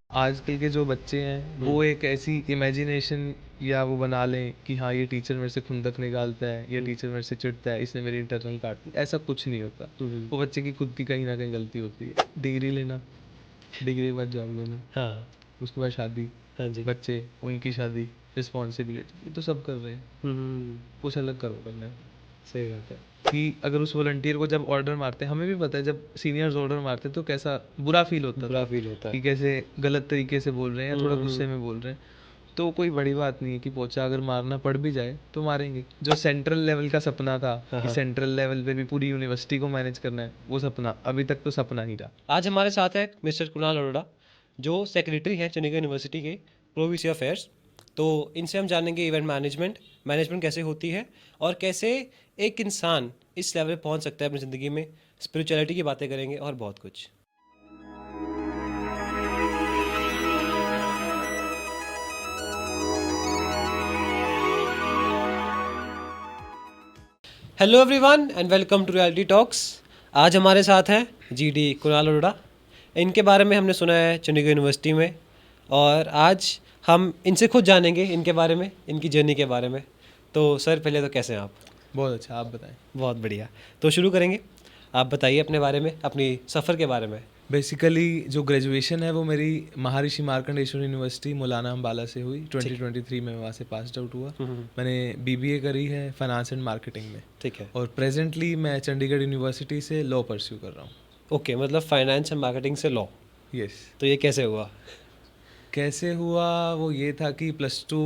आजकल के जो बच्चे हैं वो एक ऐसी इमेजिनेशन या वो बना लें कि हाँ ये टीचर मेरे से खुंदक निकालता है, ये टीचर मेरे से चिढ़ता है, इसने मेरी इंटरनल काट दी। ऐसा कुछ नहीं होता। वो बच्चे की खुद की कहीं ना कहीं गलती होती है। डिग्री लेना, डिग्री के बाद जॉब लेना, हाँ उसके बाद शादी, हाँ जी। बच्चे, उनकी शादी, रिस्पॉन्सिबिलिटी, ये तो सब कर रहे हैं। कुछ अलग करो करना है। सही बात है। कि अगर उस वॉलंटियर को जब ऑर्डर मारते हैं, हमें भी पता है जब सीनियर्स ऑर्डर मारते हैं तो कैसा बुरा फील होता बुरा था फील होता कि है। कैसे गलत तरीके से बोल रहे हैं या थोड़ा गुस्से में बोल रहे हैं। तो कोई बड़ी बात नहीं है कि पोचा अगर मारना पड़ भी जाए तो मारेंगे। जो सेंट्रल लेवल का सपना था हाँ, कि हाँ। सेंट्रल लेवल पे भी पूरी यूनिवर्सिटी को मैनेज करना है, वो सपना अभी तक तो सपना ही रहा। आज हमारे साथ है मिस्टर कुणाल अरोड़ा, जो सेक्रेटरी हैं चंडीगढ़ यूनिवर्सिटी के प्रोविंशियल अफेयर्स। तो इनसे हम जानेंगे इवेंट मैनेजमेंट मैनेजमेंट कैसे होती है और कैसे एक इंसान इस लेवल पे पहुंच सकता है अपनी ज़िंदगी में। स्पिरिचुअलिटी की बातें करेंगे और बहुत कुछ। Hello everyone and welcome to reality talks. आज हमारे साथ हैं जीडी कुणाल अरोड़ा। इनके बारे में हमने सुना है चंडीगढ़ यूनिवर्सिटी में, और आज हम इनसे खुद जानेंगे इनके बारे में, इनकी जर्नी के बारे में। तो सर, पहले तो कैसे हैं आप? बहुत अच्छा, आप बताएं। बहुत बढ़िया। तो शुरू करेंगे। आप बताइए अपने बारे में, अपनी सफ़र के बारे में। बेसिकली जो ग्रेजुएशन है वो मेरी महर्षि मार्कंडेश्वर यूनिवर्सिटी मौलाना अम्बाला से हुई। 2023 में वहाँ से पास आउट हुआ। मैंने बीबीए करी है फाइनेंस एंड मार्केटिंग में, ठीक है। और प्रेजेंटली मैं चंडीगढ़ यूनिवर्सिटी से लॉ परस्यू कर रहा हूँ। ओके, मतलब फाइनेंस एंड मार्केटिंग से लॉ। यस। तो ये कैसे हुआ? कैसे हुआ, वो ये था कि प्लस टू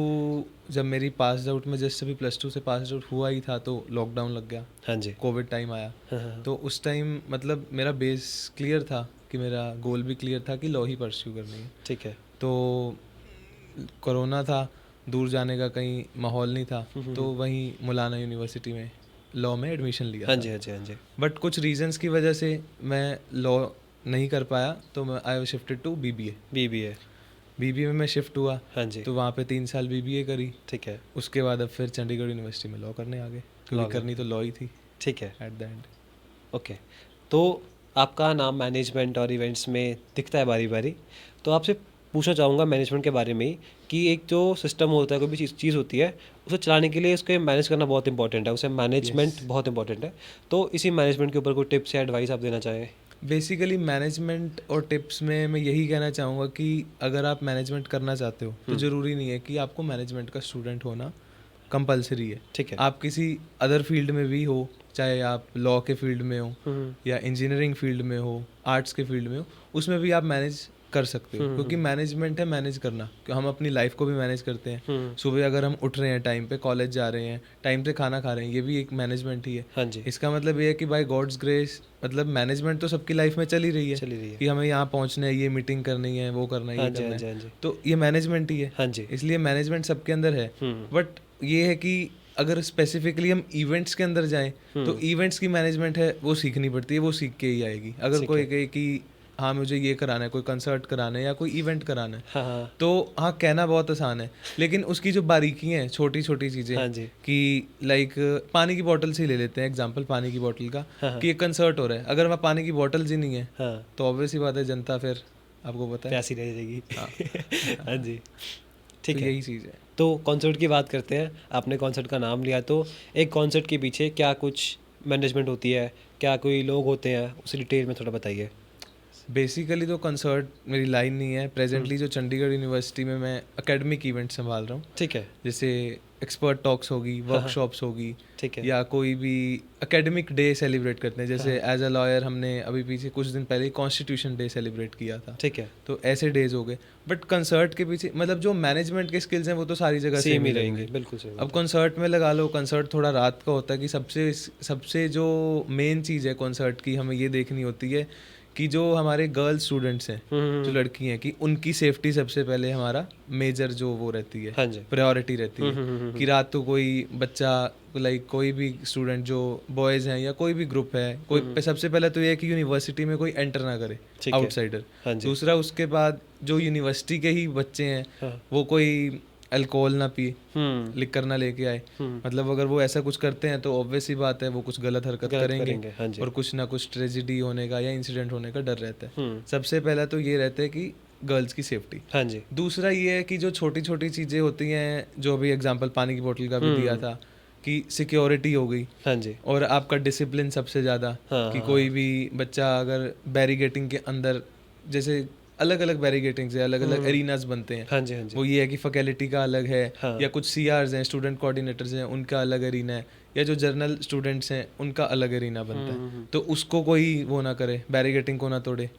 जब मेरी पास आउट में जस्ट अभी प्लस टू से पास आउट हुआ ही था तो लॉकडाउन लग गया। हाँ जी। कोविड टाइम आया। हाँ हाँ। तो उस टाइम मतलब मेरा बेस क्लियर था कि मेरा गोल भी क्लियर था कि लॉ ही परस्यू करनी है। ठीक है। तो कोरोना था, दूर जाने का कहीं माहौल नहीं था, तो वहीं मौलाना यूनिवर्सिटी में लॉ में एडमिशन लिया हाँ था। जी हाँ जी हाँ जी। बट कुछ रीजंस की वजह से मैं लॉ नहीं कर पाया, तो मैं I shifted to BBA. BBA. BBA में मैं शिफ्ट हुआ, हाँ जी। तो वहाँ पे 3 साल बीबीए करी। ठीक है। उसके बाद अब फिर चंडीगढ़ यूनिवर्सिटी में लॉ करने आ गए, Law क्योंकि करनी करने। तो लॉ ही थी ठीक है। At the end. ओके। तो आपका नाम मैनेजमेंट और इवेंट्स में दिखता है बारी बारी। तो आपसे पूछना चाहूँगा मैनेजमेंट के बारे में ही, कि एक जो सिस्टम होता है, कोई भी चीज़ होती है, उसे चलाने के लिए उसको मैनेज करना बहुत इंपॉर्टेंट है, उसे मैनेजमेंट Yes. बहुत इंपॉर्टेंट है। तो इसी मैनेजमेंट के ऊपर कोई टिप्स या एडवाइस आप देना चाहें? बेसिकली मैनेजमेंट और टिप्स में मैं यही कहना चाहूँगा कि अगर आप मैनेजमेंट करना चाहते हो तो ज़रूरी नहीं है कि आपको मैनेजमेंट का स्टूडेंट होना कंपलसरी है। ठीक है। आप किसी अदर फील्ड में भी हो, चाहे आप लॉ के फील्ड में हो हम्म। या इंजीनियरिंग फील्ड में हो, आर्ट्स के फील्ड में हो, उसमें भी आप मैनेज कर सकते हो, क्योंकि मैनेजमेंट है मैनेज करना। कि हम अपनी लाइफ को भी मैनेज करते हैं। सुबह अगर हम उठ रहे हैं टाइम पे, कॉलेज जा रहे हैं टाइम पे, खाना खा रहे हैं, ये भी एक मैनेजमेंट ही है। हाँ जी। इसका मतलब ये है कि बाय गॉड्स ग्रेस, मतलब मैनेजमेंट तो सबकी लाइफ में चल ही रही है चली रही है। कि हमें यहाँ पहुँचना है, ये मीटिंग करनी है, वो करना है, हाँ ये जी हाँ करना जी है, हाँ जी। तो ये मैनेजमेंट ही है। हाँ जी। इसलिए मैनेजमेंट सबके अंदर है। हम्म। बट ये है कि अगर स्पेसिफिकली हम इवेंट्स के अंदर जाएं तो इवेंट्स की मैनेजमेंट है वो सीखनी पड़ती है, वो सीख के ही आएगी। अगर सीख कोई के। कहे कि हाँ मुझे ये कराना है, कोई कंसर्ट कराना है या कोई इवेंट कराना है, हाँ हाँ तो हाँ कहना बहुत आसान है, लेकिन उसकी जो बारीकी हैं, छोटी छोटी चीज़ें, हाँ जी। कि लाइक पानी की बोतल से ही ले लेते हैं एग्जांपल, पानी की बोतल का, हाँ कि एक कंसर्ट हो रहा है, अगर वहाँ पानी की बोतल ही नहीं है हाँ। तो ऑब्वियस ही बात है जनता फिर आपको पता है। प्यासी रह जाएगी। हाँ। हाँ जी। तो ठीक है। यही चीज़ है। तो कॉन्सर्ट की बात करते हैं। आपने कॉन्सर्ट का नाम लिया, तो एक कॉन्सर्ट के पीछे क्या कुछ मैनेजमेंट होती है, क्या कोई लोग होते हैं, उसे डिटेल में थोड़ा बताइए। बेसिकली तो कंसर्ट मेरी लाइन नहीं है। प्रेजेंटली जो चंडीगढ़ यूनिवर्सिटी में मैं एकेडमिक इवेंट संभाल रहा हूँ, ठीक है। जैसे एक्सपर्ट टॉक्स होगी, वर्कशॉप्स होगी, ठीक है। या कोई भी एकेडमिक डे सेलिब्रेट करते हैं। जैसे एज अ लॉयर हमने अभी पीछे कुछ दिन पहले कॉन्स्टिट्यूशन डे सेलिब्रेट किया था, ठीक है। तो ऐसे डेज हो गए। बट कंसर्ट के पीछे मतलब जो मैनेजमेंट के स्किल्स हैं वो तो सारी जगह सेम सेम ही ही रहेंगे, रहेंगे। बिल्कुल सही अब बात है। कंसर्ट में लगा लो, कंसर्ट थोड़ा रात का होता है कि सबसे सबसे जो मेन चीज़ है कंसर्ट की हमें ये देखनी होती है कि जो हमारे गर्ल स्टूडेंट्स हैं, जो लड़की हैं, कि उनकी सेफ्टी सबसे पहले हमारा मेजर जो वो रहती है, हाँ जी। प्रायोरिटी रहती है। कि रात को कोई बच्चा, लाइक कोई भी स्टूडेंट जो बॉयज़ हैं या कोई भी ग्रुप है, कोई सबसे पहले तो ये है कि यूनिवर्सिटी में कोई एंटर ना करे ठीक है। आउटसाइडर। हाँ जी। दूसरा, उसके बाद जो यूनिवर्सिटी के ही बच्चे हैं हाँ। वो कोई अल्कोहल ना पिए, हम्म। लिकर ना लेके आए। मतलब अगर वो ऐसा कुछ करते हैं तो ऑब्वियस ही बात है वो कुछ गलत हरकत गलत करेंगे, करेंगे। हाँ जी। और कुछ ना कुछ ट्रेजिडी होने का या इंसिडेंट होने का डर रहता है। हम्म। सबसे पहला तो ये रहता है कि गर्ल्स की सेफ्टी। हाँ जी। दूसरा ये है कि जो छोटी छोटी चीज़ें होती हैं, जो अभी एग्जांपल पानी की बोतल का भी दिया था, कि सिक्योरिटी हो गई हाँ जी। और आपका डिसिप्लिन सबसे ज़्यादा, हाँ, कि हाँ, कोई भी बच्चा अगर बैरिगेटिंग के अंदर, जैसे अलग अलग बैरिगेटिंग्स है, अलग अलग एरिनाज बनते हैं, हाँ जी, हाँ जी। वो ये है कि फैकल्टी का अलग है, हाँ। या कुछ सीआरज हैं, स्टूडेंट कोऑर्डिनेटर्स हैं, उनका अलग एरिना है, या जो जर्नल स्टूडेंट्स हैं उनका अलग एरिना बनता है। तो उसको कोई वो ना करे, बैरिगेटिंग को ना तोड़े।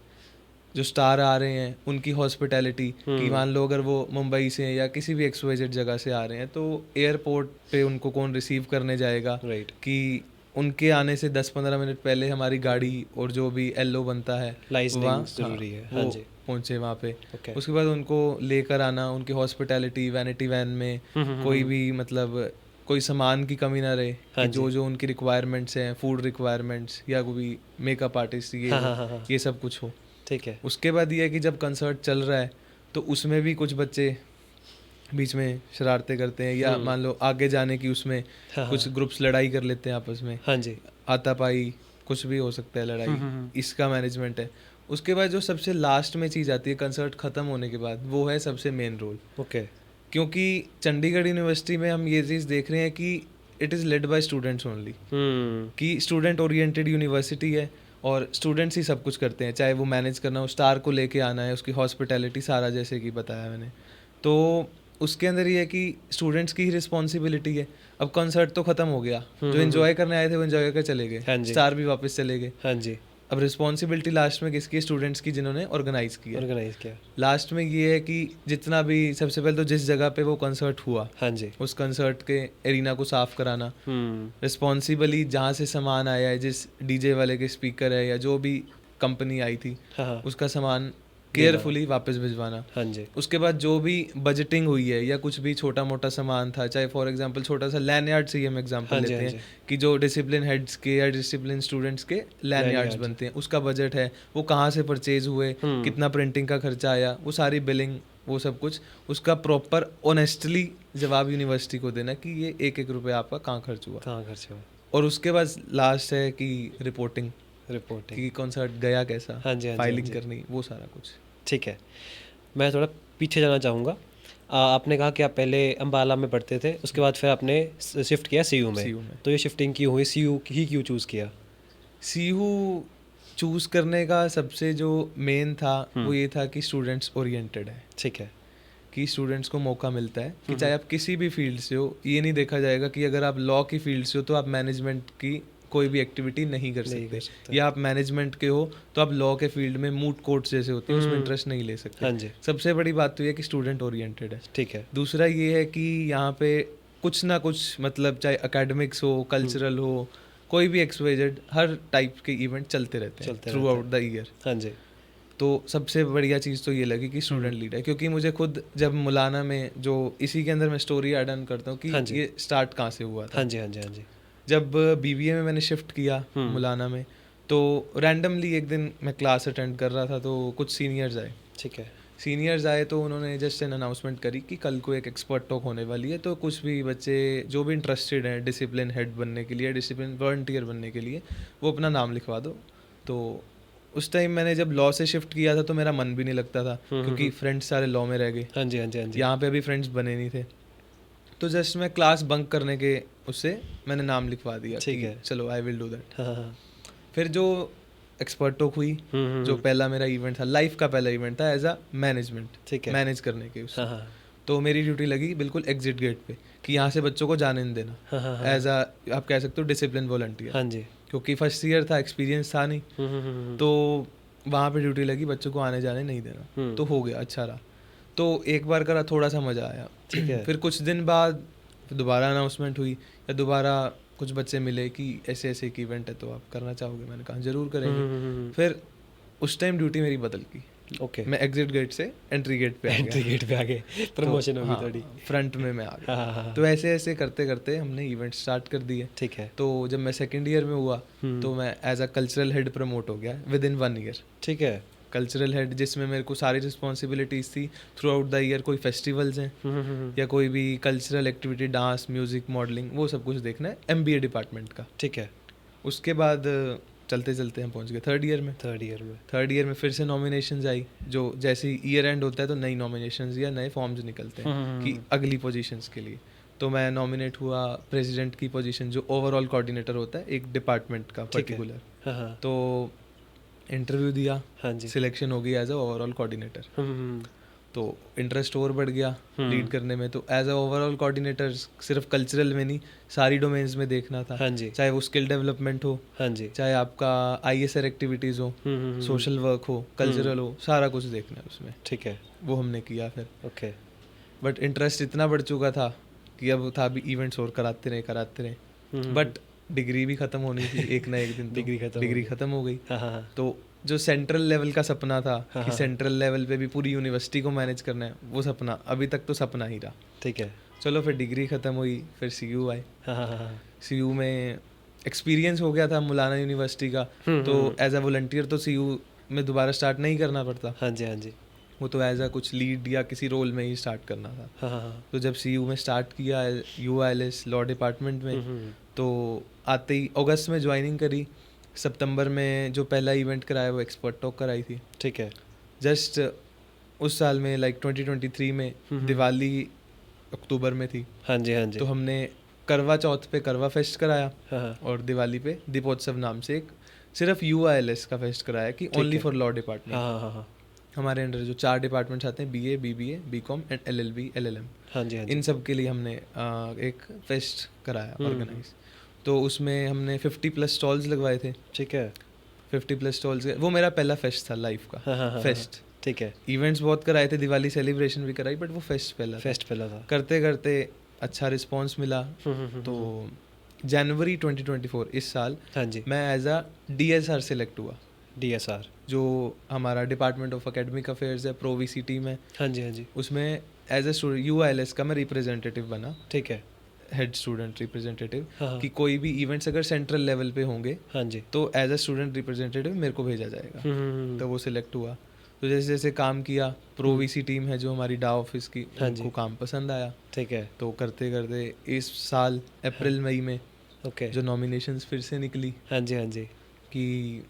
जो स्टार आ रहे हैं उनकी हॉस्पिटैलिटी, कि मान लो अगर वो मुंबई से या किसी भी XYZ जगह से आ रहे हैं, तो एयरपोर्ट पे उनको कौन रिसीव करने जाएगा, राइट। कि उनके आने से 10-15 मिनट पहले हमारी गाड़ी और जो भी एलो बनता है लाइसनिंग वहाँ, जरूरी है। हाँ वो जी। पहुँचे वहाँ पे। ओके। उसके बाद उनको लेकर आना, उनकी हॉस्पिटैलिटी, वैनिटी वैन में कोई भी मतलब कोई सामान की कमी ना रहे, हाँ कि जी। जो उनकी रिक्वायरमेंट्स हैं, फूड रिक्वायरमेंट्स या कोई मेकअप आर्टिस्ट, ये हाँ, वो, हाँ, हाँ, हाँ। ये सब कुछ हो। ठीक है। उसके बाद ये है कि जब कंसर्ट चल रहा है तो उसमें भी कुछ बच्चे बीच में शरारतें करते हैं, या मान लो आगे जाने की उसमें हाँ, कुछ ग्रुप्स लड़ाई कर लेते हैं आपस में, हाँ जी। हाथापाई, कुछ भी हो सकता है लड़ाई, इसका मैनेजमेंट है। उसके बाद जो सबसे लास्ट में चीज़ आती है कंसर्ट ख़त्म होने के बाद, वो है सबसे मेन रोल। ओके। क्योंकि चंडीगढ़ यूनिवर्सिटी में हम ये चीज़ देख रहे हैं कि it is led by students only, कि स्टूडेंट ओरिएंटेड यूनिवर्सिटी है और स्टूडेंट्स ही सब कुछ करते हैं, चाहे वो मैनेज करना हो, स्टार को लेके आना है, उसकी हॉस्पिटैलिटी सारा, जैसे कि बताया मैंने। तो उसके अंदर ये है कि स्टूडेंट्स की ही रिस्पॉन्सिबिलिटी है। अब कंसर्ट तो ख़त्म हो गया, जो एंजॉय करने आए थे वो एंजॉय कर चले हाँ गए, जी। स्टार भी वापस चले गए। हाँ जी। अब रिस्पॉन्सिबिलिटी लास्ट में किसकी? स्टूडेंट्स की, जिन्होंने ऑर्गेनाइज किया। ऑर्गेनाइज किया। लास्ट में ये है कि जितना भी, सबसे पहले तो जिस जगह पे वो कंसर्ट हुआ, हाँ जी। उस कंसर्ट के एरिना को साफ कराना, रिस्पॉन्सिबली जहाँ से सामान आया है, जिस डीजे वाले के स्पीकर है या जो भी कंपनी आई थी, हाँ, हाँ। उसका सामान केयरफुली वापस भिजवाना। हाँ जी। उसके बाद जो भी बजटिंग हुई है या कुछ भी छोटा मोटा सामान था, चाहे फॉर एग्जांपल छोटा सा लैंडयार्ड से ही हम एग्जांपल हाँ जी, लेते हाँ हैं, जी। कि जो डिसिप्लिन हेड्स के या डिसिप्लिन स्टूडेंट्स के लैंडयार्ड्स Lanyards। बनते हैं, उसका बजट है, वो कहाँ से परचेज हुए, कितना प्रिंटिंग का खर्चा आया, वो सारी बिलिंग, वो सब कुछ, उसका प्रॉपर ऑनेस्टली जवाब यूनिवर्सिटी को देना कि ये एक एक रुपये आपका कहाँ खर्च हुआ। कहाँ खर्च हुआ। और उसके बाद लास्ट है कि रिपोर्टिंग, रिपोर्टिंग। कि कॉन्सर्ट गया कैसा, हाँ जी, हाँ जी, हाँ फाइलिंग जी। करनी, वो सारा कुछ। ठीक है। मैं थोड़ा पीछे जाना चाहूँगा। आपने कहा कि आप पहले अम्बाला में पढ़ते थे, उसके बाद फिर आपने शिफ्ट किया सीयू में। CU में। तो ये शिफ्टिंग की हुई, सीयू ही क्यों चूज़ किया? सीयू चूज़ करने का सबसे जो मेन था वो ये था कि स्टूडेंट्स ओरिएंटेड है, ठीक है। कि स्टूडेंट्स को मौका मिलता है कि चाहे आप किसी भी फील्ड से हो, ये नहीं देखा जाएगा कि अगर आप लॉ की फील्ड से हो तो आप मैनेजमेंट की कोई भी एक्टिविटी नहीं कर नहीं कर सकते, सकते। या आप मैनेजमेंट के हो तो आप लॉ के फील्ड में मूट कोर्ट्स जैसे होते हैं उसमें इंटरेस्ट नहीं ले सकते। हाँ जी। सबसे बड़ी बात तो ये है कि स्टूडेंट ओरिएंटेड है। ठीक है। दूसरा ये है कि यहाँ पे कुछ ना कुछ, मतलब चाहे एकेडमिक्स हो, कल्चरल हो, कोई भी XYZ, हर टाइप के इवेंट चलते रहते हैं चलते थ्रू आउट द ईयर। हाँ जी। तो सबसे बढ़िया चीज़ तो ये लगी कि स्टूडेंट लीड है, क्योंकि मुझे खुद जब मुलाना में, जो इसी के अंदर मैं स्टोरी ऐड ऑन करता हूँ कि हाँ जी। ये स्टार्ट कहाँ से हुआ था। हाँ जी, हाँ जी, हाँ जी। जब BBA में मैंने शिफ्ट किया मुलाना में, तो रैंडमली एक दिन मैं क्लास अटेंड कर रहा था, तो कुछ सीनियर्स आए। ठीक है। सीनियर्स आए तो उन्होंने जस्ट एन अनाउंसमेंट करी कि कल को एक एक्सपर्ट टॉक होने वाली है, तो कुछ भी बच्चे जो भी इंटरेस्टेड हैं डिसिप्लिन हेड बनने के लिए, डिसिप्लिन वॉलंटियर बनने के लिए, वो अपना नाम लिखवा दो। तो उस टाइम मैंने जब लॉ से शिफ्ट किया था तो मेरा मन भी नहीं लगता था, क्योंकि फ्रेंड्स सारे लॉ में रह गए। हाँ जी, हाँ जी, हाँ जी। यहाँ पे अभी फ्रेंड्स बने नहीं थे, तो जस्ट मैं क्लास बंक करने के उससे मैंने नाम लिखवा दिया ठीक कि है। चलो आई विल डू दैट। हाँ, हाँ। फिर जो एक्सपर्ट टॉक हुई, जो पहला मेरा इवेंट था, लाइफ का पहला इवेंट था एज अ मैनेजमेंट, ठीक है। मैनेज करने के उससे। हाँ, हाँ। तो मेरी ड्यूटी लगी बिल्कुल एग्जिट गेट पे, कि यहाँ से बच्चों को जाने नहीं देना, हाँ, हाँ, हाँ। एज अ, आप कह सकते हो डिसिप्लिन वॉलंटियर, हाँ जी। क्योंकि फर्स्ट ईयर था, एक्सपीरियंस था नहीं। तो वहाँ पे ड्यूटी लगी, बच्चों को आने जाने नहीं देना। तो हो गया, अच्छा रहा। तो एक बार करा, थोड़ा सा मज़ा आया। ठीक है। फिर कुछ दिन बाद दोबारा अनाउंसमेंट हुई, या दोबारा कुछ बच्चे मिले कि ऐसे ऐसे एक इवेंट है, तो आप करना चाहोगे? मैंने कहा ज़रूर करेंगे। फिर उस टाइम ड्यूटी मेरी बदल गई, ओके। मैं एग्जिट गेट से एंट्री गेट पे आ एंट्री गया। गेट पे आ गए, प्रमोशन होगी हाँ, थोड़ी। फ्रंट में मैं आ गया। हाँ, हाँ, हाँ। तो ऐसे ऐसे करते करते हमने इवेंट स्टार्ट कर दिए। ठीक है। तो जब मैं सेकेंड ईयर में हुआ तो मैं as a cultural head promote हो गया विद इन 1 ईयर। ठीक है। कल्चरल हेड, जिसमें मेरे को सारी रिस्पॉन्सिबिलिटीज़ थी थ्रू आउट द ईयर। कोई फेस्टिवल्स हैं या कोई भी cultural activity, dance, music, modelling, वो सब कुछ देखना है MBA डिपार्टमेंट का। ठीक है। उसके बाद चलते चलते हम पहुंच गए थर्ड ईयर में। थर्ड ईयर में। थर्ड ईयर में फिर से नॉमिनेशंस आई, जो जैसे ही ईयर एंड होता है तो नई नॉमिनेशंस या नए फॉर्म्स निकलते हैं कि अगली पोजीशंस के लिए। तो मैं नॉमिनेट हुआ प्रेसिडेंट की पोजीशन, जो ओवरऑल कोऑर्डिनेटर होता है एक डिपार्टमेंट का पर्टिकुलर। हाँ हाँ तो इंटरव्यू दिया, हाँ जी। सिलेक्शन हो गई एज अ ओवरऑल कोऑर्डिनेटर। तो इंटरेस्ट और बढ़ गया लीड करने में। तो एज अ ओवरऑल कोऑर्डिनेटर सिर्फ कल्चरल में नहीं, सारी डोमेन्स में देखना था। हाँ जी। चाहे वो स्किल डेवलपमेंट हो, हाँ जी। चाहे आपका ISR एक्टिविटीज़ हो, सोशल वर्क हो, कल्चरल हो, सारा कुछ देखना है उसमें। ठीक है। वो हमने किया फिर। ओके। बट इंटरेस्ट इतना बढ़ चुका था कि अब था भी इवेंट्स और कराते रहे। बट डिग्री भी ख़त्म होनी थी एक ना एक दिन। तो डिग्री ख़त्म हो गई। हाँ हाँ तो जो सेंट्रल लेवल का सपना था हाँ, कि हाँ। सेंट्रल लेवल पे भी पूरी यूनिवर्सिटी को मैनेज करना है, वो सपना अभी तक तो सपना ही रहा। ठीक है। चलो फिर डिग्री ख़त्म हुई, फिर CU आए। हाँ हाँ हाँ CU में एक्सपीरियंस हो गया था मौलाना यूनिवर्सिटी का। तो एज अ वॉलंटियर तो CU में दोबारा स्टार्ट नहीं करना पड़ता, हाँ जी। हाँ जी। वो तो एज अ कुछ लीड या किसी रोल में ही स्टार्ट करना था। हाँ हाँ हाँ। तो जब CU में स्टार्ट किया UILS लॉ डिपार्टमेंट में, तो आते ही अगस्त में ज्वाइनिंग करी। सितंबर में जो पहला इवेंट कराया वो एक्सपर्ट टॉक कराई थी। ठीक है। जस्ट उस साल में लाइक 2023 में दिवाली अक्टूबर में थी। हाँ जी। हाँ जी। तो हमने करवा चौथ पे करवा फेस्ट कराया हाँ हाँ और दिवाली पे दीपोत्सव नाम से एक सिर्फ UILS का फेस्ट कराया कि ओनली फॉर लॉ डिपार्टमेंट। हाँ हाँ हाँ। हमारे अंडर जो 4 डिपार्टमेंट्स आते हैं, BA BBA BCom and LLB LLM, हाँ जी। हाँ जी। इन सब के लिए हमने एक फेस्ट कराया ऑर्गेनाइज। तो उसमें हमने 50+ स्टॉल्स लगवाए थे। ठीक है। 50+ स्टॉल्स, वो मेरा पहला फेस्ट था लाइफ का। हाँ हाँ हाँ। फेस्ट, ठीक है। इवेंट्स बहुत कराए थे, दिवाली सेलिब्रेशन भी कराई, बट वो फेस्ट पहला था। फेस्ट पहला था। करते करते अच्छा रिस्पॉन्स मिला। तो जनवरी 2024 इस साल हाँ जी। मैं एज अ DSR सेलेक्ट हुआ, DSR। जो हमारा डिपार्टमेंट ऑफ एकेडमिक अफेयर्स है, प्रो VC टीम है। हाँ जी। हाँ जी। उसमें एज अ UILS का मैं रिप्रेजेंटेटिव बना, ठीक है। Head student representative. हाँ हाँ कि कोई भी इवेंट्स अगर सेंट्रल लेवल पे होंगे हाँ जी। तो एज अ स्टूडेंट रिप्रेजेंटेटिव मेरे को भेजा जाएगा। तो वो सिलेक्ट हुआ। तो जैसे जैसे काम किया, प्रो VC टीम है जो हमारी डा ऑफिस की, हाँ उनको जी। काम पसंद आया। ठीक है। तो करते करते इस साल अप्रैल मई में ओके। जो नॉमिनेशंस फिर से निकली हाँ जी। हाँ जी। कि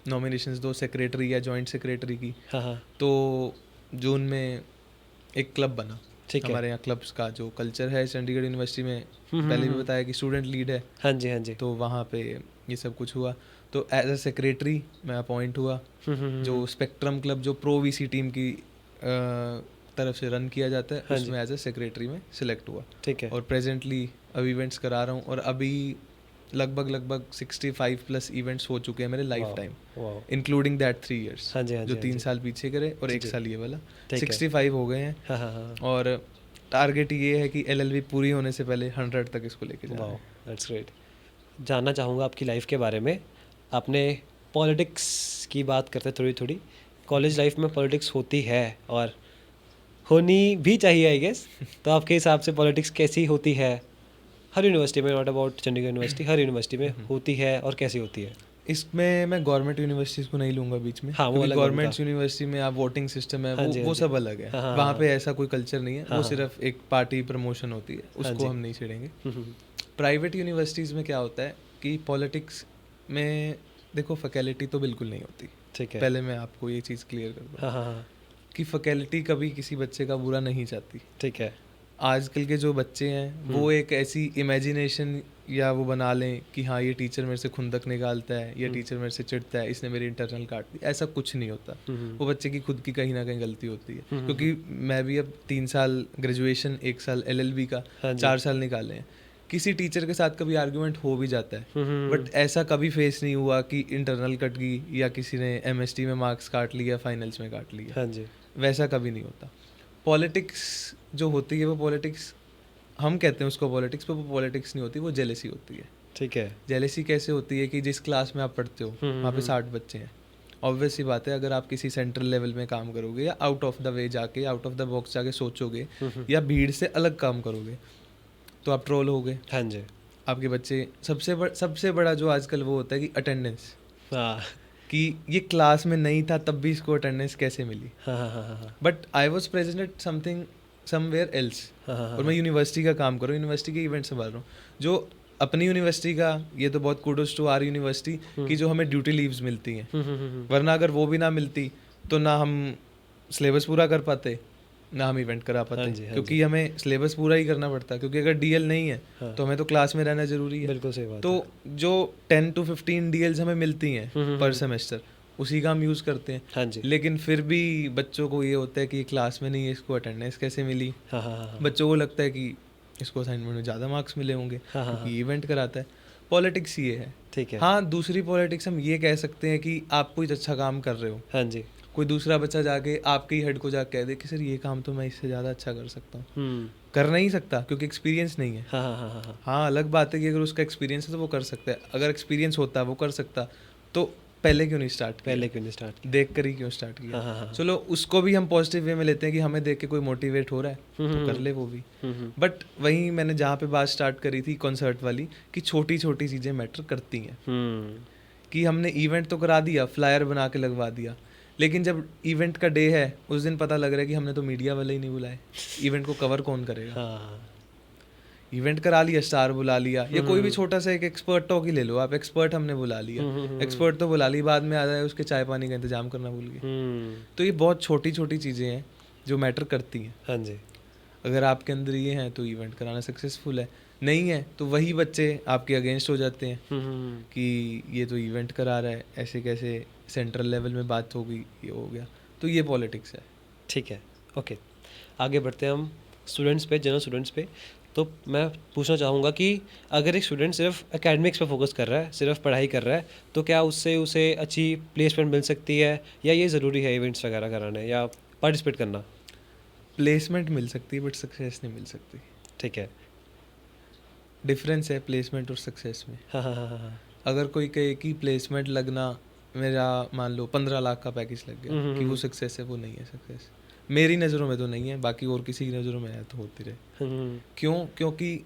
नॉमिनेशंस 2 सेक्रेटरी या जॉइंट सेक्रेटरी की, हाँ हाँ। तो जून में एक क्लब बना। ठीक है। हमारे यहाँ क्लब्स का जो कल्चर है चंडीगढ़ यूनिवर्सिटी में, पहले भी बताया कि स्टूडेंट लीड है। हाँ जी। हाँ जी। तो वहाँ पे ये सब कुछ हुआ। तो एज अ सेक्रेटरी मैं अपॉइंट हुआ। जो स्पेक्ट्रम क्लब जो प्रो VC टीम की तरफ से रन किया जाता है, हाँ जी। उसमें एज अ सेक्रेटरी में सिलेक्ट हुआ। ठीक है। और प्रेजेंटली अब इवेंट्स करा रहा हूँ, और अभी लगभग 65+ इवेंट्स हो चुके हैं मेरे life time, wow. Including that 3 years। हाँ जी। हाँ जी। जो 3 साल पीछे करे और जी, 1 जी। साल ये वाला, ठीक है। 65 हो गए हैं। हाँ हाँ हाँ। और टारगेट ये है कि LLB पूरी होने से पहले 100 तक इसको लेके जाना वाओ, है। That's great. जानना चाहूँगा आपकी लाइफ के बारे में। आपने पॉलिटिक्स की बात करते थोड़ी थोड़ी, कॉलेज लाइफ में पॉलिटिक्स होती है और होनी भी चाहिए आई गेस। तो आपके हिसाब से पॉलिटिक्स कैसी होती है? हर यूनिवर्सिटी में, not about Chandigarh university, her university में होती है और कैसी होती है? इसमें मैं गवर्नमेंट यूनिवर्सिटीज़ को नहीं लूँगा बीच में। हाँ, वो क्योंकि अलग गवर्नमेंट उनका। यूनिवर्सिटी में आप वोटिंग सिस्टम है, हाँ जी, हाँ वो जी। सब अलग है। हाँ, हाँ, वहाँ हाँ। पे ऐसा कोई कल्चर नहीं है। हाँ, वो हाँ। सिर्फ एक पार्टी प्रमोशन होती है, हाँ उसको जी। हम नहीं छेड़ेंगे। हम्म, प्राइवेट यूनिवर्सिटीज़ में क्या होता है कि पॉलिटिक्स में देखो फैकल्टी तो बिल्कुल नहीं होती। ठीक है। पहले मैं आपको ये चीज़ क्लियर कर दूँ हाँ हाँ हाँ। कि फैकल्टी कभी किसी बच्चे का बुरा नहीं चाहती। ठीक है। आजकल के जो बच्चे हैं वो एक ऐसी इमेजिनेशन या वो बना लें कि हाँ ये टीचर मेरे से खुंदक निकालता है, ये टीचर मेरे से चिढ़ता है, इसने मेरी इंटरनल काट दी। ऐसा कुछ नहीं होता। वो बच्चे की खुद की कहीं ना कहीं गलती होती है। क्योंकि मैं भी अब 3 साल ग्रेजुएशन, 1 साल LLB का, हाँ जी। 4 साल निकाले हैं। किसी टीचर के साथ कभी आर्गुमेंट हो भी जाता है, बट ऐसा कभी फेस नहीं हुआ कि इंटरनल कट गई या किसी ने MST में मार्क्स काट लिया, फाइनल्स में काट लिया। हाँ जी। वैसा कभी नहीं होता। पॉलिटिक्स जो होती है वो पॉलिटिक्स, हम कहते हैं उसको पॉलिटिक्स, पर वो पॉलिटिक्स नहीं होती, वो जेलेसी होती है। ठीक है। जेलेसी कैसे होती है कि जिस क्लास में आप पढ़ते हो वहाँ पे 60 बच्चे हैं। ऑब्वियस सी बात है, अगर आप किसी सेंट्रल लेवल में काम करोगे या आउट ऑफ द वे जाके, आउट ऑफ द बॉक्स जाके सोचोगे या भीड़ से अलग काम करोगे तो आप ट्रोल होगे। हाँ जी। आपके बच्चे सबसे बड़ा जो आजकल वो होता है कि अटेंडेंस, हाँ कि ये क्लास में नहीं था तब भी इसको अटेंडेंस कैसे मिली। हाँ हाँ हाँ हाँ but I was present at something somewhere else, हाँ हाँ और मैं यूनिवर्सिटी का काम कर रहा हूँ, यूनिवर्सिटी के इवेंट संभाल रहा हूँ। जो अपनी यूनिवर्सिटी का ये तो बहुत कुडोस टू आर यूनिवर्सिटी कि जो हमें ड्यूटी लीव्स मिलती हैं, वरना अगर वो भी ना मिलती तो ना हम सिलेबस पूरा कर पाते, ना हम इवेंट करा पाते। हाँ जी, हाँ क्योंकि हमें सिलेबस पूरा ही करना पड़ता, क्योंकि अगर डीएल नहीं है हाँ। तो हमें तो क्लास में रहना जरूरी है। बिल्कुल सही बात तो है। जो 10 to 15 डीएल्स हमें मिलती हैं पर सेमेस्टर, उसी का हम यूज़ करते हैं। हाँ जी। लेकिन फिर भी बच्चों को ये होता है कि क्लास में नहीं है, इसको अटेंडेंस कैसे मिली। हाँ हाँ हाँ हाँ बच्चों को लगता है कि इसको असाइनमेंट में ज़्यादा मार्क्स मिले होंगे हाँ हाँ क्योंकि इवेंट कराता है। पॉलिटिक्स ये है। ठीक है। हाँ, दूसरी पॉलिटिक्स हम ये कह सकते हैं कि आप कुछ अच्छा काम कर रहे हो, हाँ जी। कोई दूसरा बच्चा जाके आपके ही हेड को जाके कह दे कि सर ये काम तो मैं इससे ज़्यादा अच्छा कर सकता हूँ। कर नहीं सकता क्योंकि एक्सपीरियंस नहीं है। हाँ हाँ हाँ हाँ हाँ, अलग बात है कि अगर उसका एक्सपीरियंस है तो वो कर सकता है। अगर एक्सपीरियंस होता वो कर सकता, तो पहले क्यों नहीं स्टार्ट किया? पहले क्यों नहीं स्टार्ट किया? देख कर ही क्यों स्टार्ट किया? हाँ हाँ हाँ चलो उसको भी हम पॉजिटिव वे में लेते हैं कि हमें देख के कोई मोटिवेट हो रहा है तो कर ले वो भी। बट वहीं मैंने जहाँ पे बात स्टार्ट करी थी कॉन्सर्ट वाली, कि छोटी छोटी चीज़ें मैटर करती हैं। कि हमने इवेंट तो करा दिया, फ्लायर बना के लगवा दिया, लेकिन जब इवेंट का डे है उस दिन पता लग रहा है कि हमने तो मीडिया वाले ही नहीं बुलाए, इवेंट को कवर कौन करेगा? हाँ इवेंट करा लिया, स्टार बुला लिया, या कोई भी छोटा सा एक एक्सपर्ट टॉक ही ले लो आप, एक्सपर्ट हमने बुला लिया, एक्सपर्ट तो बुला ली, बाद में आ जाए उसके चाय पानी का इंतजाम करना भूल गए। तो ये बहुत छोटी छोटी चीज़ें हैं जो मैटर करती हैं। हाँ जी। अगर आपके अंदर ये हैं तो इवेंट कराना सक्सेसफुल है, नहीं है तो वही बच्चे आपके अगेंस्ट हो जाते हैं कि ये तो इवेंट करा रहा है, ऐसे कैसे सेंट्रल लेवल में बात हो गई, ये हो गया। तो ये पॉलिटिक्स है। ठीक है, ओके। आगे बढ़ते हैं हम स्टूडेंट्स पे, जनरल स्टूडेंट्स पे। तो मैं पूछना चाहूँगा कि अगर एक स्टूडेंट सिर्फ एकेडमिक्स पे फोकस कर रहा है, सिर्फ पढ़ाई कर रहा है, तो क्या उससे उसे अच्छी प्लेसमेंट मिल सकती है, या ये ज़रूरी है इवेंट्स वगैरह कराने या पार्टिसिपेट करना? प्लेसमेंट मिल सकती है बट सक्सेस नहीं मिल सकती। ठीक है। डिफरेंस है प्लेसमेंट और सक्सेस में। हाँ हाँ हाँ हाँ हाँ। अगर कोई कहे कि प्लेसमेंट लगना, मेरा मान लो 15 लाख का पैकेज लग गया, कि वो सक्सेस है, वो नहीं है सक्सेस। मेरी नज़रों में तो नहीं है, बाकी और किसी की नज़रों में है तो होती रहे। क्यों? क्योंकि